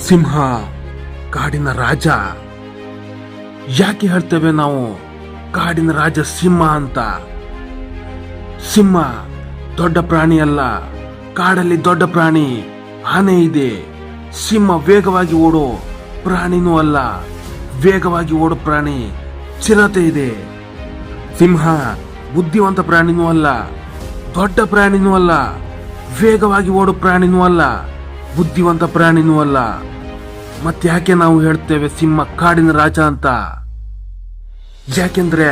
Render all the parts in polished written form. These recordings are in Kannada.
ಸಿಂಹ ಕಾಡಿನ ರಾಜ. ಯಾಕೆ ಹೇಳ್ತೇವೆ ನಾವು ಕಾಡಿನ ರಾಜ ಸಿಂಹ ಅಂತ? ಸಿಂಹ ದೊಡ್ಡ ಪ್ರಾಣಿ ಅಲ್ಲ, ಕಾಡಲ್ಲಿ ದೊಡ್ಡ ಪ್ರಾಣಿ ಆನೆ ಇದೆ. ಸಿಂಹ ವೇಗವಾಗಿ ಓಡೋ ಪ್ರಾಣಿನೂ ಅಲ್ಲ, ವೇಗವಾಗಿ ಓಡೋ ಪ್ರಾಣಿ ಚಿರತೆ ಇದೆ. ಸಿಂಹ ಬುದ್ಧಿವಂತ ಪ್ರಾಣಿನೂ ಅಲ್ಲ, ದೊಡ್ಡ ಪ್ರಾಣಿನೂ ಅಲ್ಲ, ವೇಗವಾಗಿ ಓಡೋ ಪ್ರಾಣಿನೂ ಅಲ್ಲ, ಬುದ್ಧಿವಂತ ಪ್ರಾಣಿನೂ ಅಲ್ಲ. ಮತ್ತ್ಯಾಕೆ ನಾವು ಹೇಳ್ತೇವೆ ಸಿಂಹ ಕಾಡಿನ ರಾಜ ಅಂತ? ಯಾಕೆಂದ್ರೆ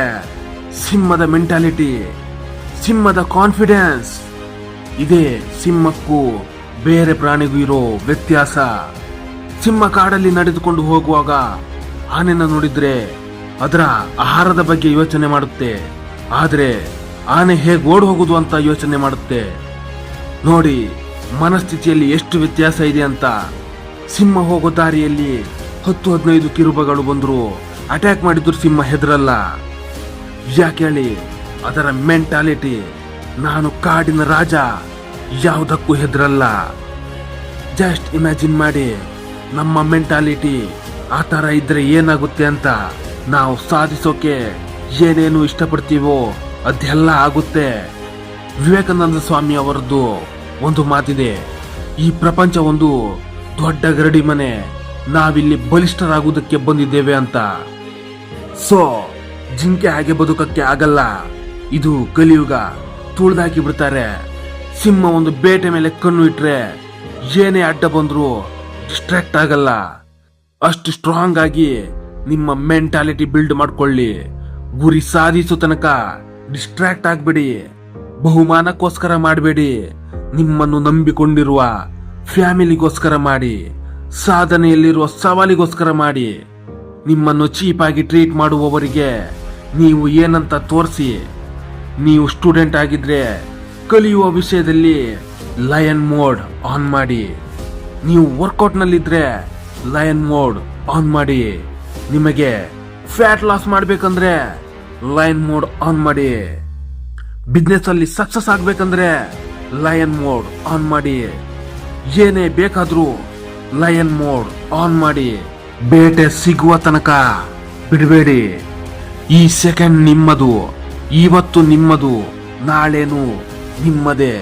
ಸಿಂಹದ ಮೆಂಟಾಲಿಟಿ, ಸಿಂಹದ ಕಾನ್ಫಿಡೆನ್ಸ್ ಇದೆ ಸಿಂಹಕ್ಕೂ ಬೇರೆ ಪ್ರಾಣಿಗೂ ಇರೋ ವ್ಯತ್ಯಾಸ. ಸಿಂಹ ಕಾಡಲ್ಲಿ ನಡೆದುಕೊಂಡು ಹೋಗುವಾಗ ಆನೆನ ನೋಡಿದ್ರೆ ಅದರ ಆಹಾರದ ಬಗ್ಗೆ ಯೋಚನೆ ಮಾಡುತ್ತೆ, ಆದ್ರೆ ಆನೆ ಹೇಗೆ ಓಡ್ ಹೋಗುದು ಅಂತ ಯೋಚನೆ ಮಾಡುತ್ತೆ. ನೋಡಿ ಮನಸ್ಥಿತಿಯಲ್ಲಿ ಎಷ್ಟು ವ್ಯತ್ಯಾಸ ಇದೆ ಅಂತ. ಸಿಂಹ ಹೋಗೋ ದಾರಿಯಲ್ಲಿ 10-15 ಕಿರುಬಗಳು ಬಂದ್ರು ಅಟ್ಯಾಕ್ ಮಾಡಿದ್ರು ಸಿಂಹ ಹೆದರಲ್ಲ. ಯಾಕೆ ಹೇಳಿ? ಅದರ ಮೆಂಟಾಲಿಟಿ, ನಾನು ಕಾಡಿನ ರಾಜ, ಯಾವುದಕ್ಕೂ ಹೆದರಲ್ಲ. ಜಸ್ಟ್ ಇಮ್ಯಾಜಿನ್ ಮಾಡಿ, ನಮ್ಮ ಮೆಂಟಾಲಿಟಿ ಆ ತರ ಇದ್ರೆ ಏನಾಗುತ್ತೆ ಅಂತ. ನಾವು ಸಾಧಿಸೋಕೆ ಏನೇನು ಇಷ್ಟಪಡ್ತೀವೋ ಅದೆಲ್ಲ ಆಗುತ್ತೆ. ವಿವೇಕಾನಂದ ಸ್ವಾಮಿ ಅವರದ್ದು ಒಂದು ಮಾತಿದೆ, ಈ ಪ್ರಪಂಚ ಒಂದು ದೊಡ್ಡ ಗರಡಿ ಮನೆ, ನಾವಿಲ್ಲಿ ಬಲಿಷ್ಠರಾಗುವುದಕ್ಕೆ ಬಂದಿದ್ದೇವೆ ಅಂತ. ಸೊ ಜಿಂಕೆ ಹಾಗೆ ಬದುಕಕ್ಕೆ ಆಗಲ್ಲ, ಇದು ಕಲಿಯುಗ, ತುಳಿದಾಕಿ ಬಿಡ್ತಾರೆ. ಸಿಂಹ ಒಂದು ಬೇಟೆ ಮೇಲೆ ಕಣ್ಣು ಇಟ್ರೆ ಏನೇ ಅಡ್ಡ ಬಂದ್ರು ಡಿಸ್ಟ್ರಾಕ್ಟ್ ಆಗಲ್ಲ. ಅಷ್ಟು ಸ್ಟ್ರಾಂಗ್ ಆಗಿ ನಿಮ್ಮ ಮೆಂಟಾಲಿಟಿ ಬಿಲ್ಡ್ ಮಾಡ್ಕೊಳ್ಳಿ. ಗುರಿ ಸಾಧಿಸೋ ತನಕ ಡಿಸ್ಟ್ರಾಕ್ಟ್ ಆಗ್ಬೇಡಿ, ಬಹುಮಾನಕ್ಕೋಸ್ಕರ ಮಾಡಬೇಡಿ, ನಿಮ್ಮನ್ನು ನಂಬಿಕೊಂಡಿರುವ ಫ್ಯಾಮಿಲಿಗೋಸ್ಕರ ಮಾಡಿ, ಸಾಧನೆಯಲ್ಲಿರುವ ಸವಾಲಿಗೋಸ್ಕರ ಮಾಡಿ. ನಿಮ್ಮನ್ನು ಚೀಪಾಗಿ ಟ್ರೀಟ್ ಮಾಡುವವರಿಗೆ ನೀವು ಏನಂತ ತೋರಿಸಿ. ನೀವು ಸ್ಟೂಡೆಂಟ್ ಆಗಿದ್ರೆ ಕಲಿಯುವ ವಿಷಯದಲ್ಲಿ ಲಯನ್ ಮೋಡ್ ಆನ್ ಮಾಡಿ. ನೀವು ವರ್ಕೌಟ್ ನಲ್ಲಿದ್ರೆ ಲಯನ್ ಮೋಡ್ ಆನ್ ಮಾಡಿ. ನಿಮಗೆ ಫ್ಯಾಟ್ ಲಾಸ್ ಮಾಡ್ಬೇಕಂದ್ರೆ ಲಯನ್ ಮೋಡ್ ಆನ್ ಮಾಡಿ. ಬಿಸ್ನೆಸ್ ಅಲ್ಲಿ ಸಕ್ಸಸ್ ಆಗ್ಬೇಕಂದ್ರೆ ಲಯನ್ ಮೋಡ್ ಆನ್ ಮಾಡಿ. ಏನೇ ಬೇಕಾದ್ರೂ ಲಯನ್ ಮೋಡ್ ಆನ್ ಮಾಡಿ. ಬೇಟೆ ಸಿಗುವ ತನಕ ಬಿಡಬೇಡಿ. ಈ ಸೆಕೆಂಡ್ ನಿಮ್ಮದು, ಇವತ್ತು ನಿಮ್ಮದು, ನಾಳೆನು ನಿಮ್ಮದೇ,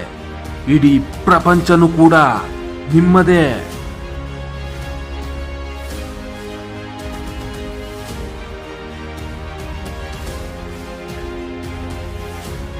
ಇಡೀ ಪ್ರಪಂಚನೂ ಕೂಡ ನಿಮ್ಮದೇ.